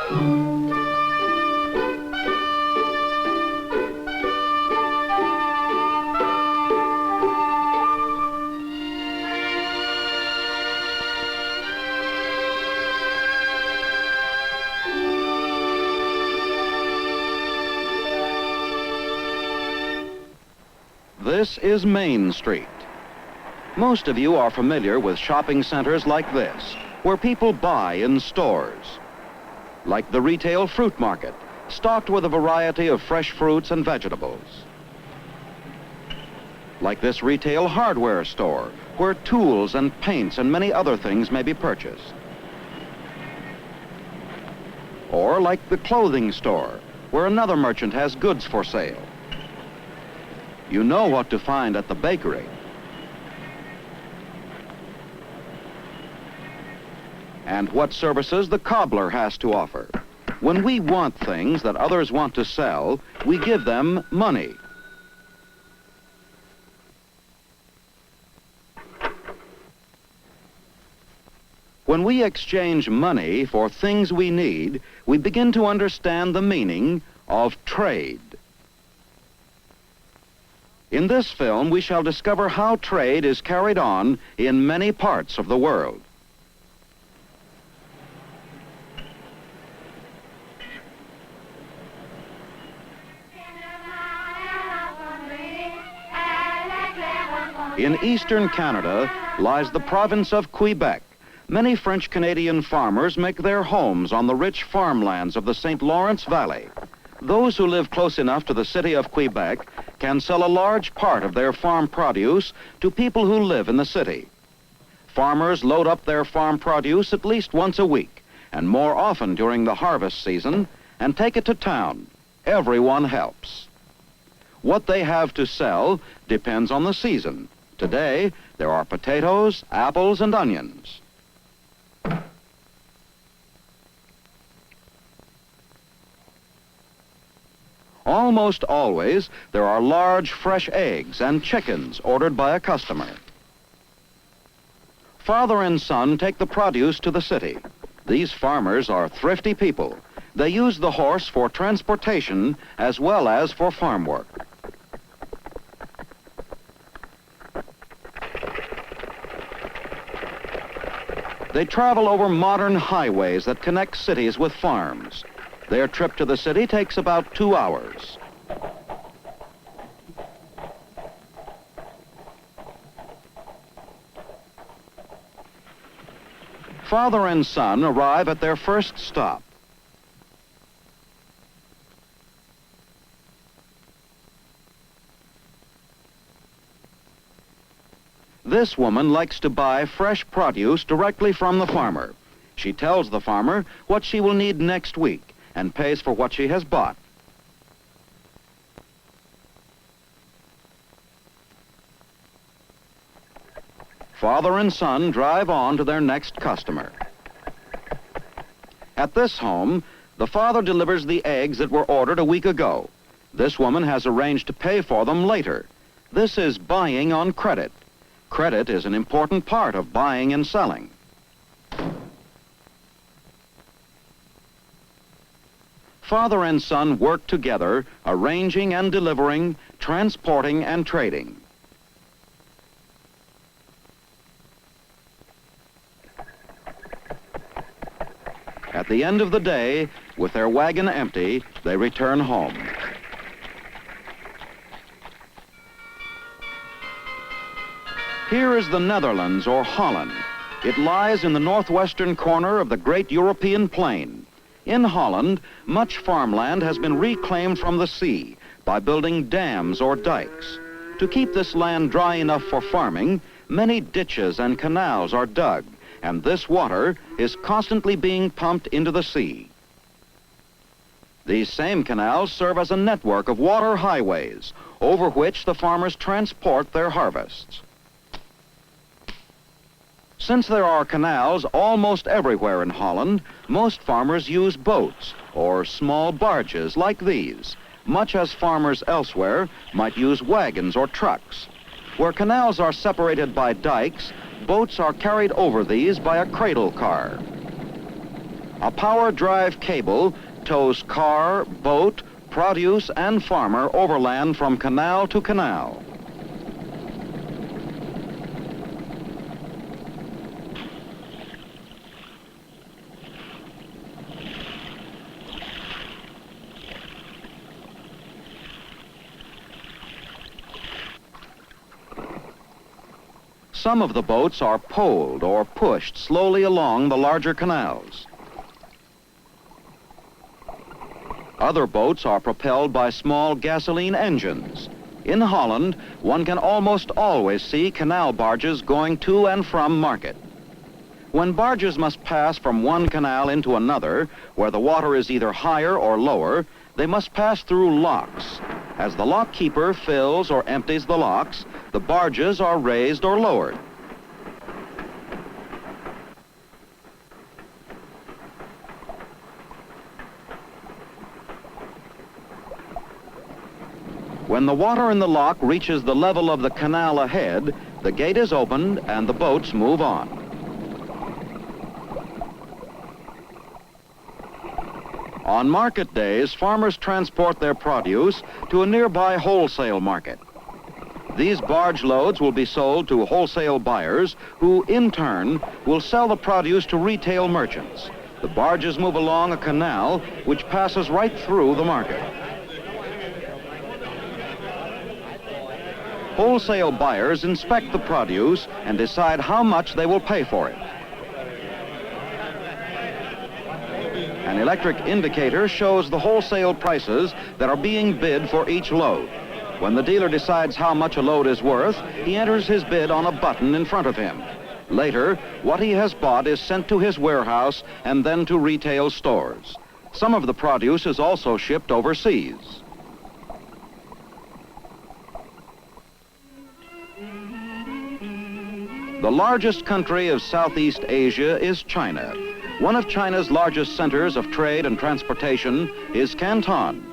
This is Main Street. Most of you are familiar with shopping centers like this, where people buy in stores. Like the retail fruit market, stocked with a variety of fresh fruits and vegetables. Like this retail hardware store, where tools and paints and many other things may be purchased. Or like the clothing store, where another merchant has goods for sale. You know what to find at the bakery. And what services the cobbler has to offer. When we want things that others want to sell, we give them money. When we exchange money for things we need, we begin to understand the meaning of trade. In this film, we shall discover how trade is carried on in many parts of the world. In eastern Canada lies the province of Quebec. Many French-Canadian farmers make their homes on the rich farmlands of the St. Lawrence Valley. Those who live close enough to the city of Quebec can sell a large part of their farm produce to people who live in the city. Farmers load up their farm produce at least once a week, and more often during the harvest season, and take it to town. Everyone helps. What they have to sell depends on the season. Today, there are potatoes, apples, and onions. Almost always, there are large fresh eggs and chickens ordered by a customer. Father and son take the produce to the city. These farmers are thrifty people. They use the horse for transportation as well as for farm work. They travel over modern highways that connect cities with farms. Their trip to the city takes about 2 hours. Father and son arrive at their first stop. This woman likes to buy fresh produce directly from the farmer. She tells the farmer what she will need next week and pays for what she has bought. Father and son drive on to their next customer. At this home, the father delivers the eggs that were ordered a week ago. This woman has arranged to pay for them later. This is buying on credit. Credit is an important part of buying and selling. Father and son work together, arranging and delivering, transporting and trading. At the end of the day, with their wagon empty, they return home. Here is the Netherlands, or Holland. It lies in the northwestern corner of the great European plain. In Holland, much farmland has been reclaimed from the sea by building dams or dikes. To keep this land dry enough for farming, many ditches and canals are dug, and this water is constantly being pumped into the sea. These same canals serve as a network of water highways over which the farmers transport their harvests. Since there are canals almost everywhere in Holland, most farmers use boats or small barges like these, much as farmers elsewhere might use wagons or trucks. Where canals are separated by dikes, boats are carried over these by a cradle car. A power drive cable tows car, boat, produce, and farmer overland from canal to canal. Some of the boats are poled or pushed slowly along the larger canals. Other boats are propelled by small gasoline engines. In Holland, one can almost always see canal barges going to and from market. When barges must pass from one canal into another, where the water is either higher or lower, they must pass through locks. As the lock keeper fills or empties the locks, the barges are raised or lowered. When the water in the lock reaches the level of the canal ahead, the gate is opened and the boats move on. On market days, farmers transport their produce to a nearby wholesale market. These barge loads will be sold to wholesale buyers who, in turn, will sell the produce to retail merchants. The barges move along a canal which passes right through the market. Wholesale buyers inspect the produce and decide how much they will pay for it. An electric indicator shows the wholesale prices that are being bid for each load. When the dealer decides how much a load is worth, he enters his bid on a button in front of him. Later, what he has bought is sent to his warehouse and then to retail stores. Some of the produce is also shipped overseas. The largest country of Southeast Asia is China. One of China's largest centers of trade and transportation is Canton.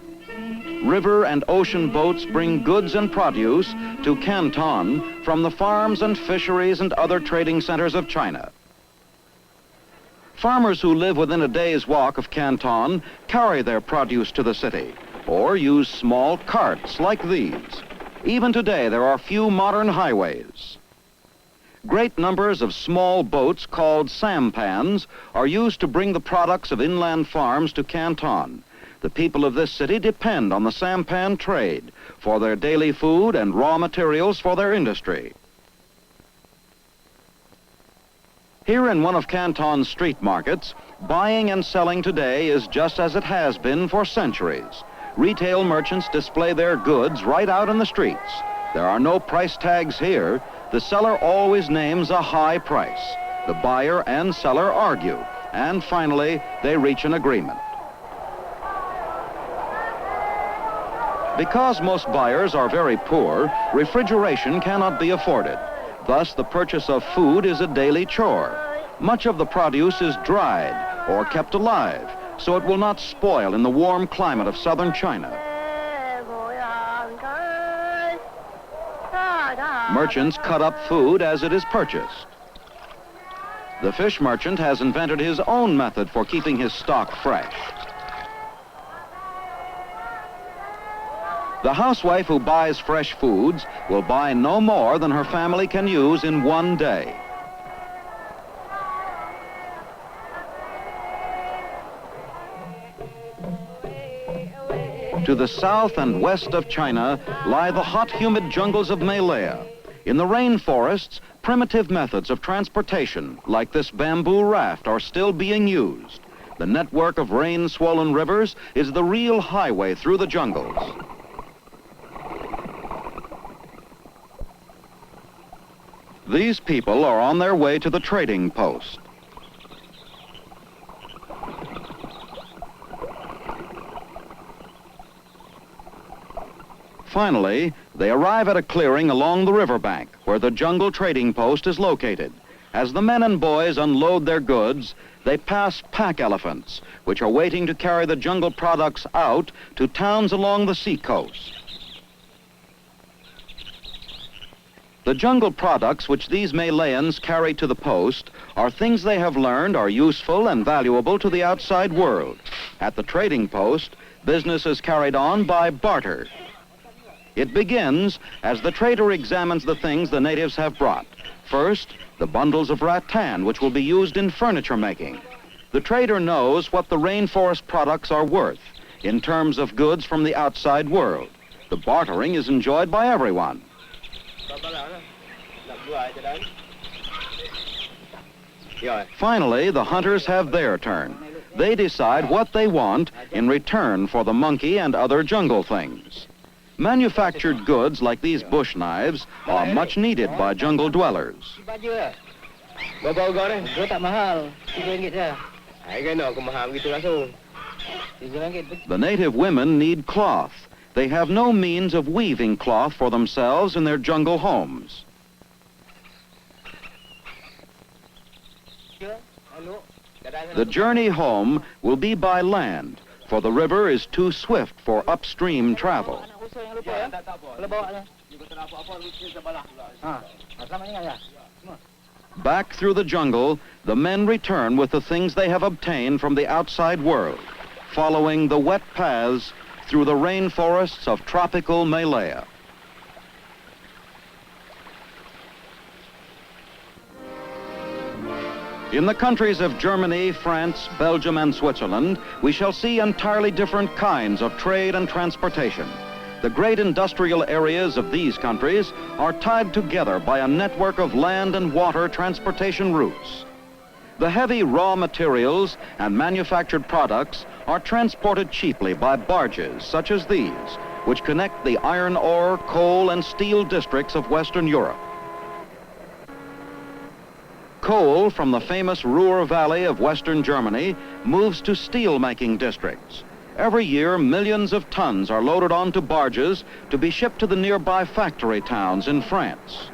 River and ocean boats bring goods and produce to Canton from the farms and fisheries and other trading centers of China. Farmers who live within a day's walk of Canton carry their produce to the city or use small carts like these. Even today, there are few modern highways. Great numbers of small boats called sampans are used to bring the products of inland farms to Canton. The people of this city depend on the sampan trade for their daily food and raw materials for their industry. Here in one of Canton's street markets, buying and selling today is just as it has been for centuries. Retail merchants display their goods right out in the streets. There are no price tags here. The seller always names a high price. The buyer and seller argue, and finally, they reach an agreement. Because most buyers are very poor, refrigeration cannot be afforded. Thus, the purchase of food is a daily chore. Much of the produce is dried or kept alive, so it will not spoil in the warm climate of southern China. Merchants cut up food as it is purchased. The fish merchant has invented his own method for keeping his stock fresh. The housewife who buys fresh foods will buy no more than her family can use in one day. To the south and west of China lie the hot, humid jungles of Malaya. In the rainforests, primitive methods of transportation, like this bamboo raft, are still being used. The network of rain-swollen rivers is the real highway through the jungles. These people are on their way to the trading post. Finally, they arrive at a clearing along the riverbank where the jungle trading post is located. As the men and boys unload their goods, they pass pack elephants, which are waiting to carry the jungle products out to towns along the seacoast. The jungle products which these Malayans carry to the post are things they have learned are useful and valuable to the outside world. At the trading post, business is carried on by barter. It begins as the trader examines the things the natives have brought. First, the bundles of rattan, which will be used in furniture making. The trader knows what the rainforest products are worth in terms of goods from the outside world. The bartering is enjoyed by everyone. Finally, the hunters have their turn. They decide what they want in return for the monkey and other jungle things. Manufactured goods like these bush knives are much needed by jungle dwellers. The native women need cloth. They have no means of weaving cloth for themselves in their jungle homes. The journey home will be by land, for the river is too swift for upstream travel. Back through the jungle, the men return with the things they have obtained from the outside world, following the wet paths through the rainforests of tropical Malaya. In the countries of Germany, France, Belgium, and Switzerland, we shall see entirely different kinds of trade and transportation. The great industrial areas of these countries are tied together by a network of land and water transportation routes. The heavy raw materials and manufactured products are transported cheaply by barges such as these, which connect the iron ore, coal, and steel districts of Western Europe. Coal from the famous Ruhr Valley of Western Germany moves to steel-making districts. Every year, millions of tons are loaded onto barges to be shipped to the nearby factory towns in France.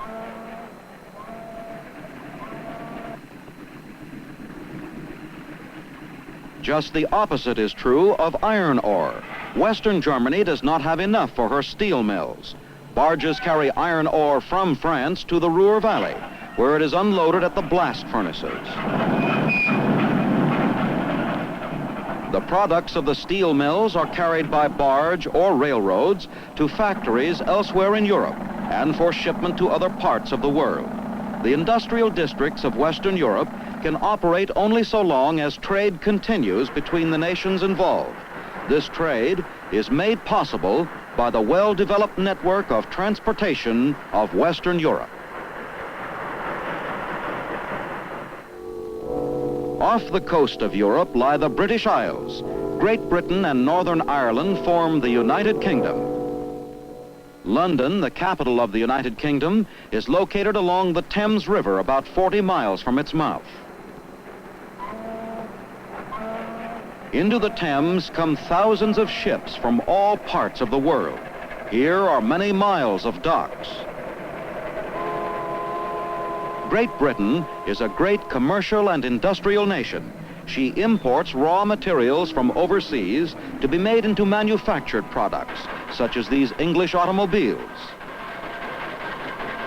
Just the opposite is true of iron ore. Western Germany does not have enough for her steel mills. Barges carry iron ore from France to the Ruhr Valley, where it is unloaded at the blast furnaces. The products of the steel mills are carried by barge or railroads to factories elsewhere in Europe and for shipment to other parts of the world. The industrial districts of Western Europe can operate only so long as trade continues between the nations involved. This trade is made possible by the well-developed network of transportation of Western Europe. Off the coast of Europe lie the British Isles. Great Britain and Northern Ireland form the United Kingdom. London, the capital of the United Kingdom, is located along the Thames River about 40 miles from its mouth. Into the Thames come thousands of ships from all parts of the world. Here are many miles of docks. Great Britain is a great commercial and industrial nation. She imports raw materials from overseas to be made into manufactured products, such as these English automobiles.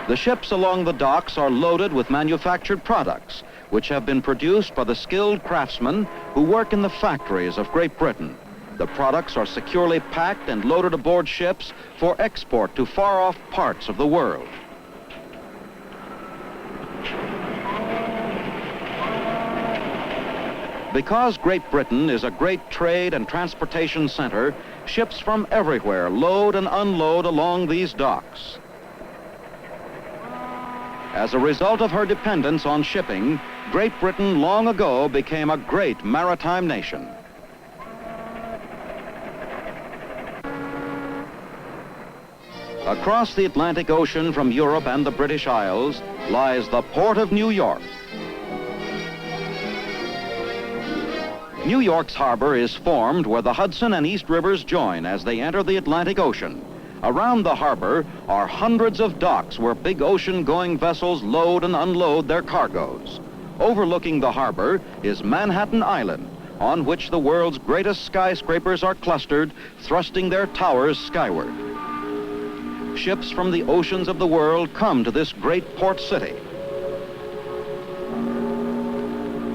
The ships along the docks are loaded with manufactured products, which have been produced by the skilled craftsmen who work in the factories of Great Britain. The products are securely packed and loaded aboard ships for export to far-off parts of the world. Because Great Britain is a great trade and transportation center, ships from everywhere load and unload along these docks. As a result of her dependence on shipping, Great Britain long ago became a great maritime nation. Across the Atlantic Ocean from Europe and the British Isles lies the port of New York. New York's harbor is formed where the Hudson and East Rivers join as they enter the Atlantic Ocean. Around the harbor are hundreds of docks where big ocean-going vessels load and unload their cargoes. Overlooking the harbor is Manhattan Island, on which the world's greatest skyscrapers are clustered, thrusting their towers skyward. ships from the oceans of the world come to this great port city.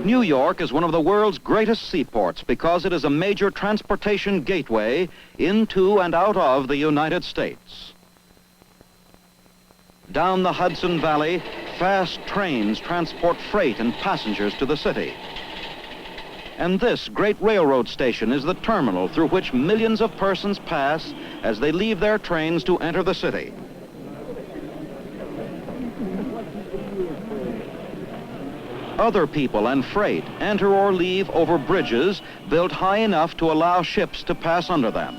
New York is one of the world's greatest seaports because it is a major transportation gateway into and out of the United States. Down the Hudson Valley, fast trains transport freight and passengers to the city. And this great railroad station is the terminal through which millions of persons pass as they leave their trains to enter the city. Other people and freight enter or leave over bridges built high enough to allow ships to pass under them.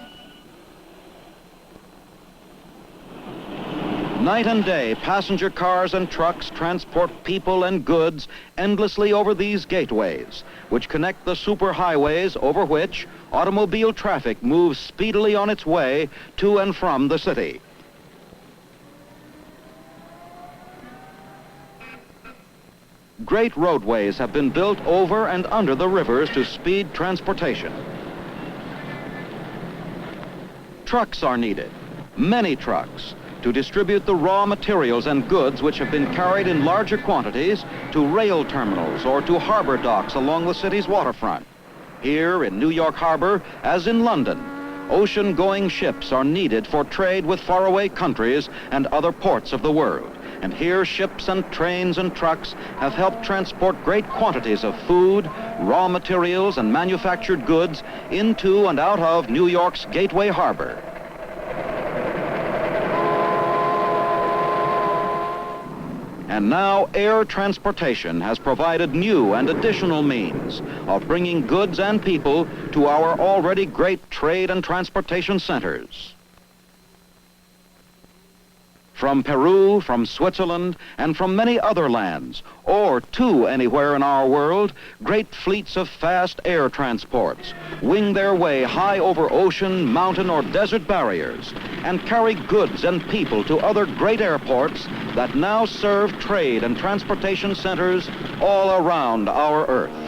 Night and day, passenger cars and trucks transport people and goods endlessly over these gateways, which connect the superhighways over which automobile traffic moves speedily on its way to and from the city. Great roadways have been built over and under the rivers to speed transportation. Trucks are needed, many trucks, to distribute the raw materials and goods which have been carried in larger quantities to rail terminals or to harbor docks along the city's waterfront. Here in New York Harbor, as in London, ocean-going ships are needed for trade with faraway countries and other ports of the world. And here ships and trains and trucks have helped transport great quantities of food, raw materials, and manufactured goods into and out of New York's Gateway Harbor. And now air transportation has provided new and additional means of bringing goods and people to our already great trade and transportation centers. From Peru, from Switzerland, and from many other lands, or to anywhere in our world, great fleets of fast air transports wing their way high over ocean, mountain, or desert barriers and carry goods and people to other great airports that now serve trade and transportation centers all around our Earth.